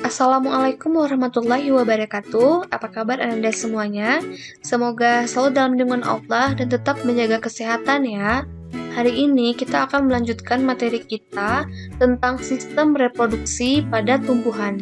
Assalamualaikum warahmatullahi wabarakatuh. Apa kabar Anda semuanya? Semoga selalu dalam lindungan Allah dan tetap menjaga kesehatan ya. Hari ini kita akan melanjutkan materi kita tentang sistem reproduksi pada tumbuhan.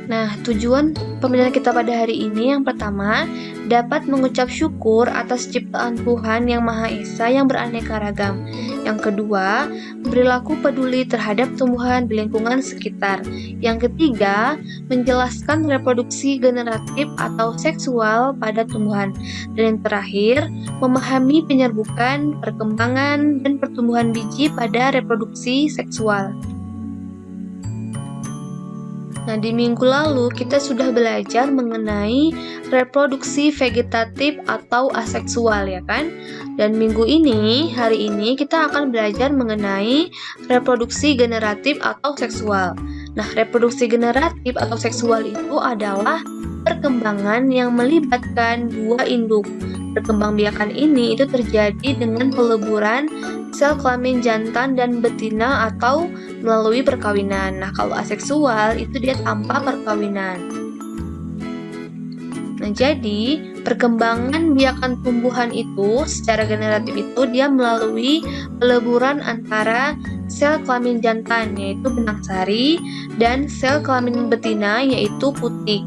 Nah, tujuan pembelajaran kita pada hari ini yang pertama, dapat mengucap syukur atas ciptaan Tuhan Yang Maha Esa yang beraneka ragam. Yang kedua, berlaku peduli terhadap tumbuhan di lingkungan sekitar. Yang ketiga, menjelaskan reproduksi generatif atau seksual pada tumbuhan. Dan yang terakhir, memahami penyerbukan, perkembangan, dan pertumbuhan biji pada reproduksi seksual. Nah, di minggu lalu kita sudah belajar mengenai reproduksi vegetatif atau aseksual ya kan? Dan hari ini kita akan belajar mengenai reproduksi generatif atau seksual. Nah, reproduksi generatif atau seksual itu adalah perkembangan yang melibatkan dua induk. Perkembangbiakan ini itu terjadi dengan peleburan sel kelamin jantan dan betina atau melalui perkawinan. Nah, kalau aseksual itu dia tanpa perkawinan. Nah, jadi perkembangan biakan tumbuhan itu secara generatif itu dia melalui peleburan antara sel kelamin jantan yaitu benang sari dan sel kelamin betina yaitu putik.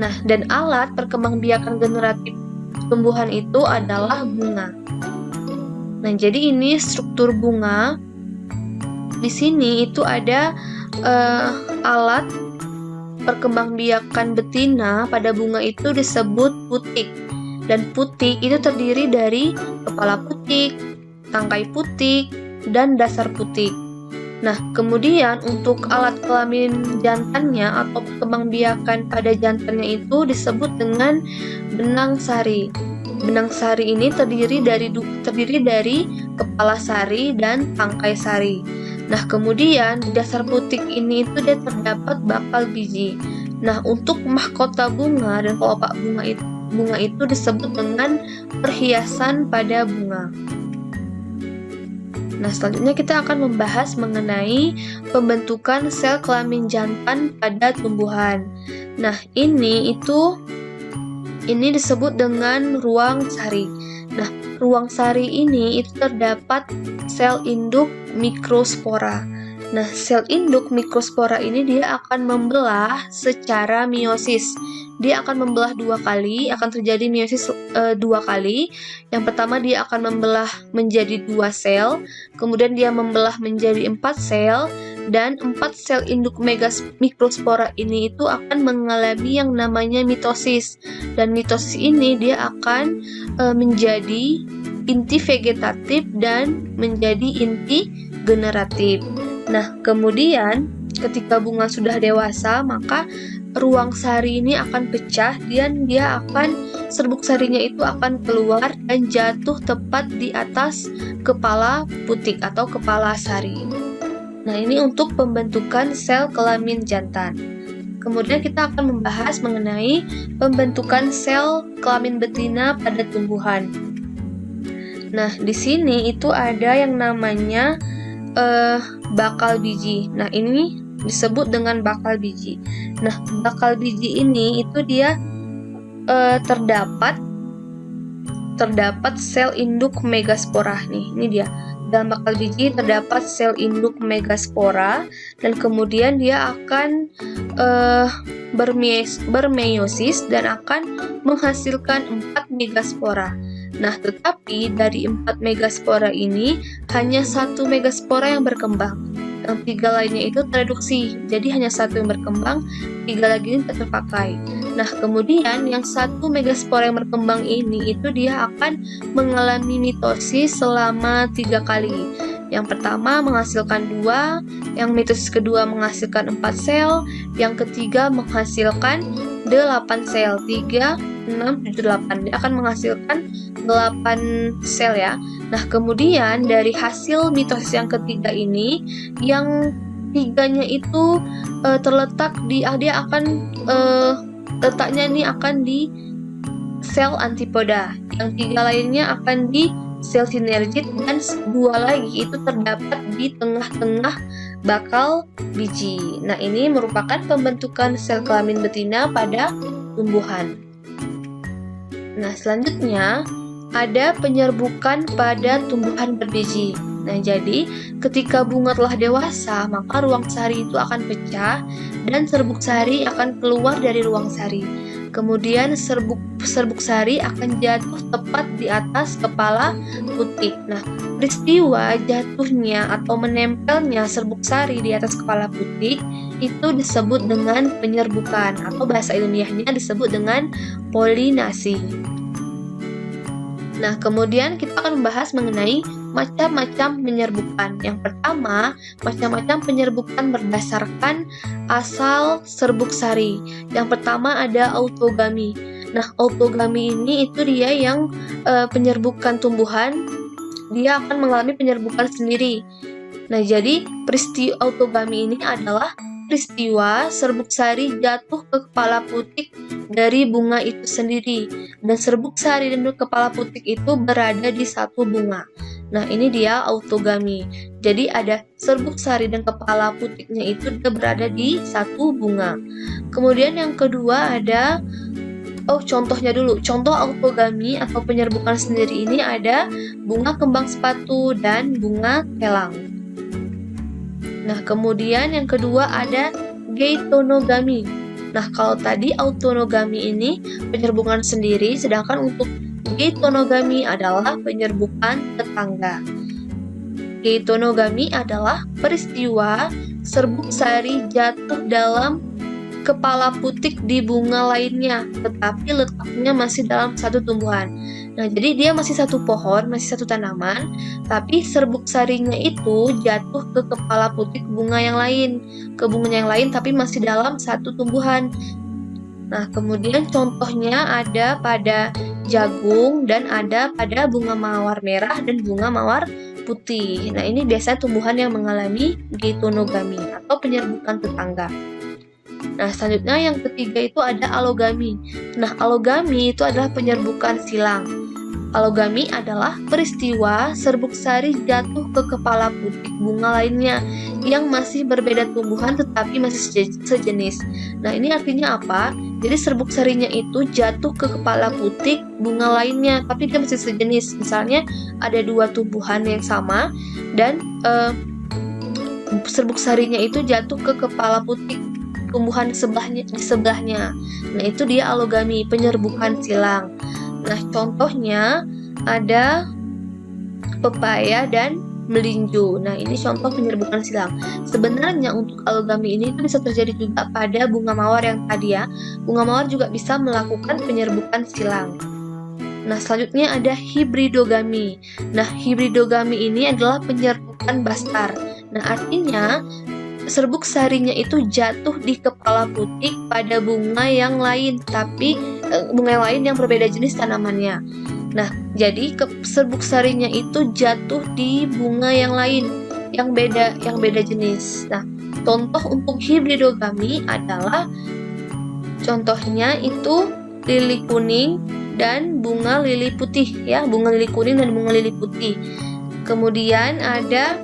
Nah, dan alat perkembangbiakan generatif tumbuhan itu adalah bunga. Nah, jadi ini struktur bunga. Di sini itu ada alat perkembangbiakan betina pada bunga itu disebut putik. Dan putik itu terdiri dari kepala putik, tangkai putik, dan dasar putik. Nah, kemudian untuk alat kelamin jantannya atau perkembangbiakan pada jantannya itu disebut dengan benang sari. Benang sari ini terdiri dari kepala sari dan tangkai sari. Nah, kemudian di dasar putik ini itu dia terdapat bakal biji. Nah, untuk mahkota bunga dan kelopak bunga itu disebut dengan perhiasan pada bunga. Nah, selanjutnya kita akan membahas mengenai pembentukan sel kelamin jantan pada tumbuhan. Nah, ini disebut dengan ruang sari. Nah, ruang sari ini itu terdapat sel induk mikrospora. Nah, sel induk mikrospora ini dia akan membelah secara meiosis. Dia akan membelah dua kali, akan terjadi meiosis dua kali. Yang pertama dia akan membelah menjadi 2 sel, kemudian dia membelah menjadi 4 sel, dan 4 sel induk mikrospora ini itu akan mengalami yang namanya mitosis. Dan mitosis ini dia akan menjadi inti vegetatif dan menjadi inti generatif. Nah, kemudian ketika bunga sudah dewasa, maka ruang sari ini akan pecah dan serbuk sarinya itu akan keluar dan jatuh tepat di atas kepala putik atau kepala sari. Nah, ini untuk pembentukan sel kelamin jantan. Kemudian kita akan membahas mengenai pembentukan sel kelamin betina pada tumbuhan. Nah, di sini itu ada yang namanya bakal biji. Nah, ini disebut dengan bakal biji. Nah, bakal biji ini itu dia terdapat sel induk megaspora nih. Ini dia. Dalam bakal biji terdapat sel induk megaspora dan kemudian dia akan bermeiosis dan akan menghasilkan 4 megaspora. Nah, tetapi dari 4 megaspora ini hanya 1 megaspora yang berkembang. Yang 3 lainnya itu tereduksi, jadi hanya 1 yang berkembang, 3 lagi tidak terpakai. Nah, kemudian yang 1 megaspora yang berkembang ini itu dia akan mengalami mitosis selama 3 kali. Yang pertama menghasilkan 2, yang mitosis kedua menghasilkan 4 sel, yang ketiga menghasilkan 8 sel, 3, 6, 7, 8. Dia akan menghasilkan 8 sel ya. Nah, kemudian dari hasil mitosis yang ketiga ini, yang tiganya itu terletak di dia akan letaknya ini akan di sel antipoda. Yang 3 lainnya akan di sel sinergit, dan 2 lagi itu terdapat di tengah-tengah bakal biji. Nah, ini merupakan pembentukan sel kelamin betina pada tumbuhan. Nah, selanjutnya ada penyerbukan pada tumbuhan berbiji. Nah, jadi ketika bunga telah dewasa, maka ruang sari itu akan pecah dan serbuk sari akan keluar dari ruang sari. Kemudian serbuk sari akan jatuh tepat di atas kepala putik. Nah, peristiwa jatuhnya atau menempelnya serbuk sari di atas kepala putik itu disebut dengan penyerbukan, atau bahasa ilmiahnya disebut dengan polinasi. Nah, kemudian kita akan membahas mengenai macam-macam penyerbukan. Yang pertama, macam-macam penyerbukan berdasarkan asal serbuk sari. Yang pertama ada autogami. Nah, autogami ini itu dia yang penyerbukan tumbuhan, dia akan mengalami penyerbukan sendiri. Nah, jadi peristiwa autogami ini adalah peristiwa serbuk sari jatuh ke kepala putik dari bunga itu sendiri, dan serbuk sari dan kepala putik itu berada di satu bunga. Nah, ini dia autogami. Jadi ada serbuk sari dan kepala putiknya itu dia berada di satu bunga. Kemudian yang kedua ada contohnya dulu. Contoh autogami atau penyerbukan sendiri ini ada bunga kembang sepatu dan bunga telang. Nah, kemudian yang kedua ada geitonogami. Nah, kalau tadi autonogami ini penyerbukan sendiri, sedangkan untuk geitonogami adalah penyerbukan tetangga. Geitonogami adalah peristiwa serbuk sari jatuh dalam kepala putik di bunga lainnya, tetapi letaknya masih dalam satu tumbuhan. Nah, jadi dia masih satu pohon, masih satu tanaman, tapi serbuk sarinya itu jatuh ke kepala putik bunga yang lain, ke bunga yang lain, tapi masih dalam satu tumbuhan. Nah, kemudian contohnya ada pada jagung dan ada pada bunga mawar merah dan bunga mawar putih. Nah, ini biasanya tumbuhan yang mengalami geitonogami atau penyerbukan tetangga. Nah, selanjutnya yang ketiga itu ada alogami. Nah, alogami itu adalah penyerbukan silang. Alogami adalah peristiwa serbuk sari jatuh ke kepala putik bunga lainnya yang masih berbeda tumbuhan tetapi masih sejenis. Nah, ini artinya apa? Jadi serbuk sarinya itu jatuh ke kepala putik bunga lainnya tapi dia masih sejenis. Misalnya ada dua tumbuhan yang sama dan serbuk sarinya itu jatuh ke kepala putik tumbuhan sebelahnya. Nah, itu dia alogami, penyerbukan silang. Nah, contohnya ada pepaya dan melinjo. Nah, ini contoh penyerbukan silang. Sebenarnya untuk alogami ini itu bisa terjadi juga pada bunga mawar yang tadi ya. Bunga mawar juga bisa melakukan penyerbukan silang. Nah, selanjutnya ada hibridogami. Nah, hibridogami ini adalah penyerbukan bastar. Nah, artinya serbuk sarinya itu jatuh di kepala putik pada bunga yang lain, tapi bunga yang lain yang berbeda jenis tanamannya. Nah, jadi serbuk sarinya itu jatuh di bunga yang lain, yang beda jenis. Nah, contoh untuk hibridogami adalah contohnya itu lili kuning dan bunga lili putih ya, bunga lili kuning dan bunga lili putih. Kemudian ada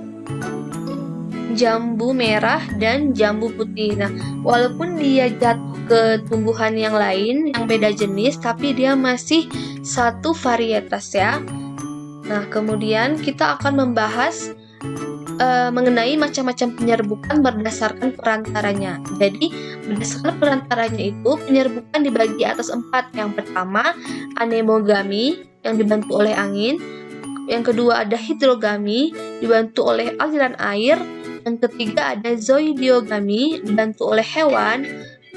jambu merah dan jambu putih. Nah, walaupun dia jatuh ke tumbuhan yang lain yang beda jenis, tapi dia masih satu varietas ya. Nah, kemudian kita akan membahas mengenai macam-macam penyerbukan berdasarkan perantaranya. Jadi, berdasarkan perantaranya itu penyerbukan dibagi atas 4. Yang pertama, anemogami yang dibantu oleh angin. Yang kedua ada hidrogami dibantu oleh aliran air. Yang ketiga ada zoidiogami dibantu oleh hewan.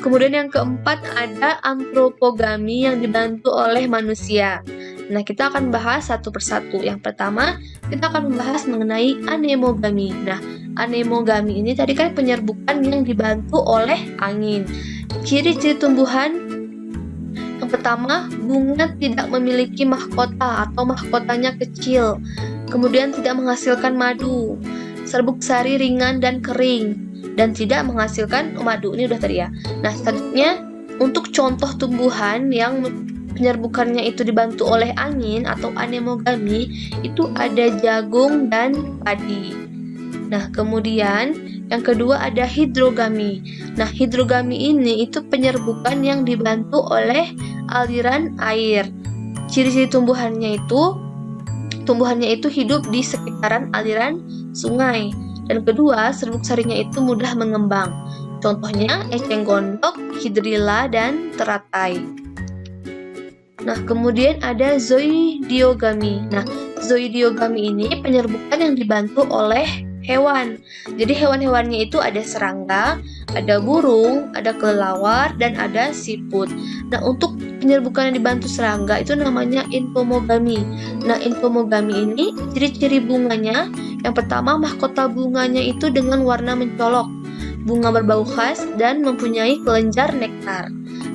Kemudian yang keempat ada antropogami yang dibantu oleh manusia. Nah, kita akan bahas satu persatu. Yang pertama, kita akan membahas mengenai anemogami. Nah, anemogami ini tadi kan penyerbukan yang dibantu oleh angin. Ciri-ciri tumbuhan Yang pertama, bunga tidak memiliki mahkota atau mahkotanya kecil, kemudian tidak menghasilkan madu. Serbuk sari ringan dan kering, dan tidak menghasilkan madu. Ini udah tadi ya. Nah, selanjutnya untuk contoh tumbuhan yang penyerbukannya itu dibantu oleh angin atau anemogami, itu ada jagung dan padi. Nah, kemudian yang kedua ada hidrogami. Nah, hidrogami ini itu penyerbukan yang dibantu oleh aliran air. Ciri-ciri tumbuhannya itu hidup di sekitaran aliran sungai. Dan kedua, serbuk sarinya itu mudah mengembang. Contohnya eceng gondok, hidrilla, dan teratai. Nah, kemudian ada zoidiogami. Nah, zoidiogami ini penyerbukan yang dibantu oleh hewan. Jadi hewan-hewannya itu ada serangga, ada burung, ada kelelawar, dan ada siput. Nah, untuk penyerbukan yang dibantu serangga itu namanya infomogami. Nah, infomogami ini ciri-ciri bunganya, yang pertama mahkota bunganya itu dengan warna mencolok, bunga berbau khas, dan mempunyai kelenjar nektar.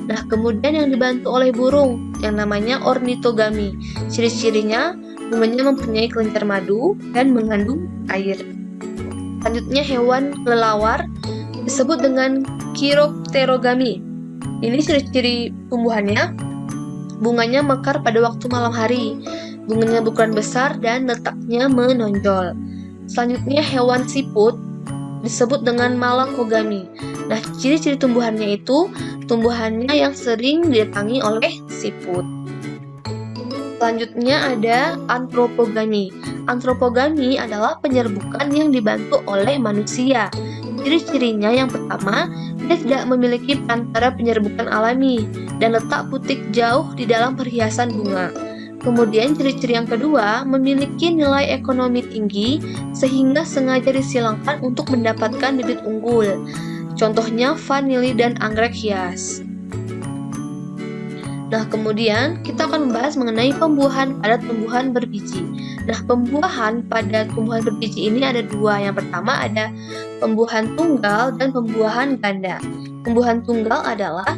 Nah, kemudian yang dibantu oleh burung yang namanya ornitogami. Ciri-cirinya bunganya mempunyai kelenjar madu dan mengandung air. Selanjutnya hewan kelelawar disebut dengan chiropterogami. Ini ciri-ciri tumbuhannya. Bunganya mekar pada waktu malam hari. Bunganya berukuran besar dan letaknya menonjol. Selanjutnya hewan siput disebut dengan malakogami. Nah, ciri-ciri tumbuhannya itu tumbuhannya yang sering didatangi oleh siput. Selanjutnya ada antropogami. Antropogami adalah penyerbukan yang dibantu oleh manusia. Ciri-cirinya yang pertama, dia tidak memiliki perantara penyerbukan alami dan letak putik jauh di dalam perhiasan bunga. Kemudian ciri-ciri yang kedua, memiliki nilai ekonomi tinggi sehingga sengaja disilangkan untuk mendapatkan bibit unggul. Contohnya vanili dan anggrek hias. Nah, kemudian kita akan membahas mengenai pembuahan pada tumbuhan berbiji. Nah, pembuahan pada tumbuhan berbiji ini ada dua. Yang pertama ada pembuahan tunggal dan pembuahan ganda. Pembuahan tunggal adalah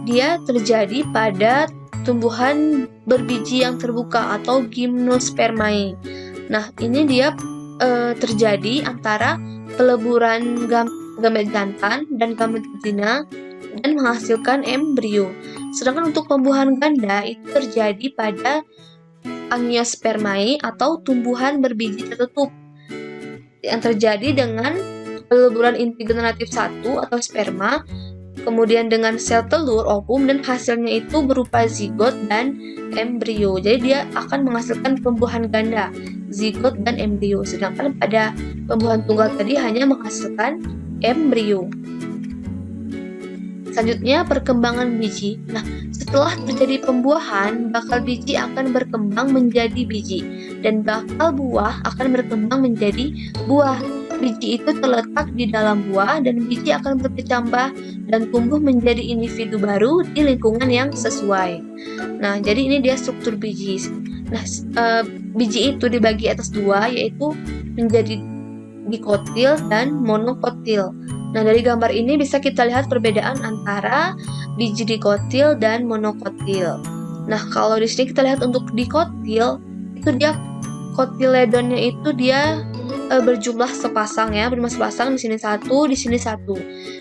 dia terjadi pada tumbuhan berbiji yang terbuka atau gimnospermae. Nah, ini dia terjadi antara peleburan gamet jantan dan gamet betina dan menghasilkan embrio. Sedangkan untuk pembuahan ganda itu terjadi pada angiospermae atau tumbuhan berbiji tertutup yang terjadi dengan peleburan inti generatif 1 atau sperma, kemudian dengan sel telur ovum, dan hasilnya itu berupa zigot dan embrio. Jadi dia akan menghasilkan pembuahan ganda, zigot dan embrio. Sedangkan pada pembuahan tunggal tadi hanya menghasilkan embrio. Selanjutnya perkembangan biji. Nah, setelah terjadi pembuahan, bakal biji akan berkembang menjadi biji dan bakal buah akan berkembang menjadi buah. Biji itu terletak di dalam buah dan biji akan berkecambah dan tumbuh menjadi individu baru di lingkungan yang sesuai. Nah, jadi ini dia struktur biji. Nah, biji itu dibagi atas dua, yaitu menjadi dikotil dan monokotil. Nah, dari gambar ini bisa kita lihat perbedaan antara biji dikotil dan monokotil. Nah, kalau di sini kita lihat untuk dikotil, itu dia kotiledonnya itu dia berjumlah sepasang ya, berjumlah sepasang, di sini satu, di sini satu.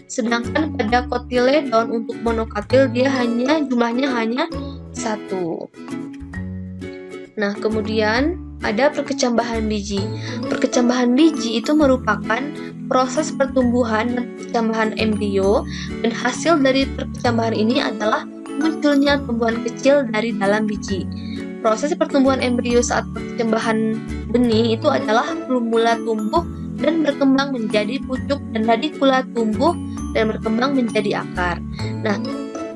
Sedangkan pada kotiledon untuk monokotil dia jumlahnya hanya satu. Nah, kemudian ada perkecambahan biji. Perkecambahan biji itu merupakan proses pertumbuhan dan perkecambahan embrio, dan hasil dari perkecambahan ini adalah munculnya tumbuhan kecil dari dalam biji. Proses pertumbuhan embrio saat perkecambahan benih itu adalah plumula tumbuh dan berkembang menjadi pucuk, dan radikula tumbuh dan berkembang menjadi akar. Nah,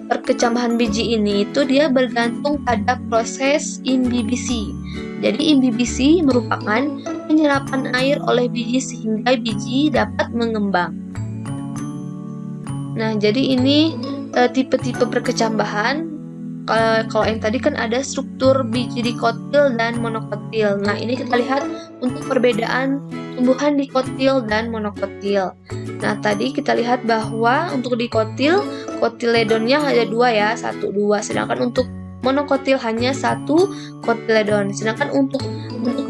perkecambahan biji ini itu dia bergantung pada proses imbibisi. Jadi imbibisi merupakan penyerapan air oleh biji sehingga biji dapat mengembang. Nah, jadi ini tipe-tipe perkecambahan. Kalau yang tadi kan ada struktur biji dikotil dan monokotil. Nah, ini kita lihat untuk perbedaan tumbuhan dikotil dan monokotil. Nah, tadi kita lihat bahwa untuk di kotiledonnya ada 2 ya, 1, 2. Sedangkan untuk monokotil hanya 1 kotiledon. Sedangkan untuk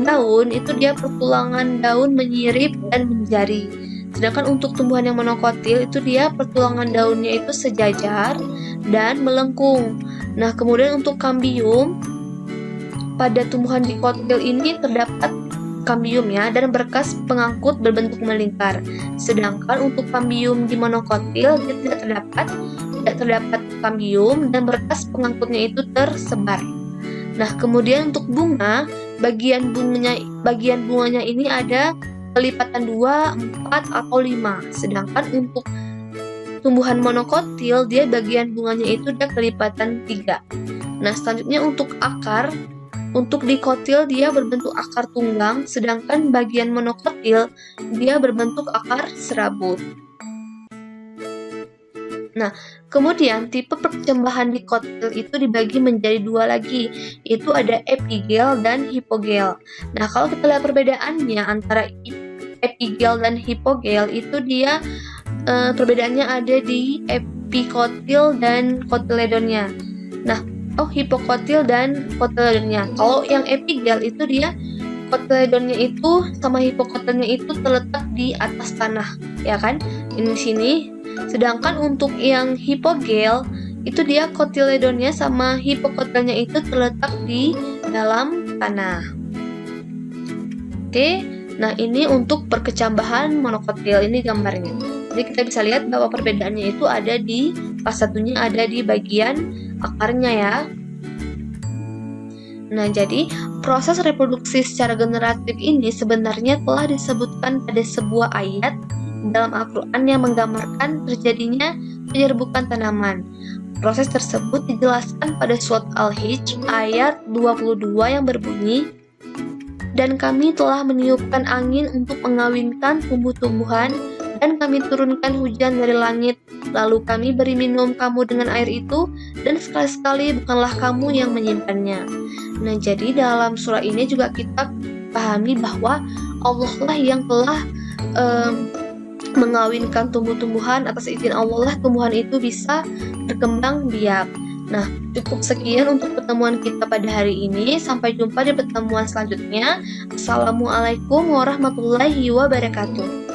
daun itu dia pertulangan daun menyirip dan menjari. Sedangkan untuk tumbuhan yang monokotil itu dia pertulangan daunnya itu sejajar dan melengkung. Nah, kemudian untuk kambium, pada tumbuhan dikotil ini terdapat kambium ya, dan berkas pengangkut berbentuk melingkar. Sedangkan untuk kambium di monokotil dia tidak terdapat kambium dan berkas pengangkutnya itu tersebar. Nah, kemudian untuk bunga, bagian bunganya ini ada kelipatan 2, 4, atau 5. Sedangkan untuk tumbuhan monokotil, dia bagian bunganya itu ada kelipatan 3. Nah, selanjutnya untuk akar, untuk dikotil dia berbentuk akar tunggang, sedangkan bagian monokotil dia berbentuk akar serabut. Nah, kemudian tipe percambahan dikotil itu dibagi menjadi 2 lagi, yaitu ada epigel dan hipogel. Nah, kalau kita lihat perbedaannya antara epigel dan hipogel itu dia perbedaannya ada di epikotil dan kotiledonnya. Nah, hipokotil dan kotiledonnya. Kalau yang epigel itu dia kotiledonnya itu sama hipokotilnya itu terletak di atas tanah, ya kan? Ini di sini. Sedangkan untuk yang hipogel itu dia kotiledonnya sama hipokotilnya itu terletak di dalam tanah. Oke, nah ini untuk perkecambahan monokotil, ini gambarnya. Jadi kita bisa lihat bahwa perbedaannya itu ada di pas satunya ada di bagian akarnya ya. Nah, jadi proses reproduksi secara generatif ini sebenarnya telah disebutkan pada sebuah ayat dalam Al-Quran yang menggambarkan terjadinya penyerbukan tanaman. Proses tersebut dijelaskan pada surat Al-Hijr ayat 22 yang berbunyi, "Dan kami telah meniupkan angin untuk mengawinkan tumbuh-tumbuhan, dan kami turunkan hujan dari langit, lalu kami beri minum kamu dengan air itu, dan sekali-sekali bukanlah kamu yang menyimpannya." Nah, jadi dalam surah ini juga kita pahami bahwa Allah lah yang telah mengawinkan tumbuh-tumbuhan. Atas izin Allah lah tumbuhan itu bisa berkembang biak. Nah, cukup sekian untuk pertemuan kita pada hari ini. Sampai jumpa di pertemuan selanjutnya. Assalamualaikum warahmatullahi wabarakatuh.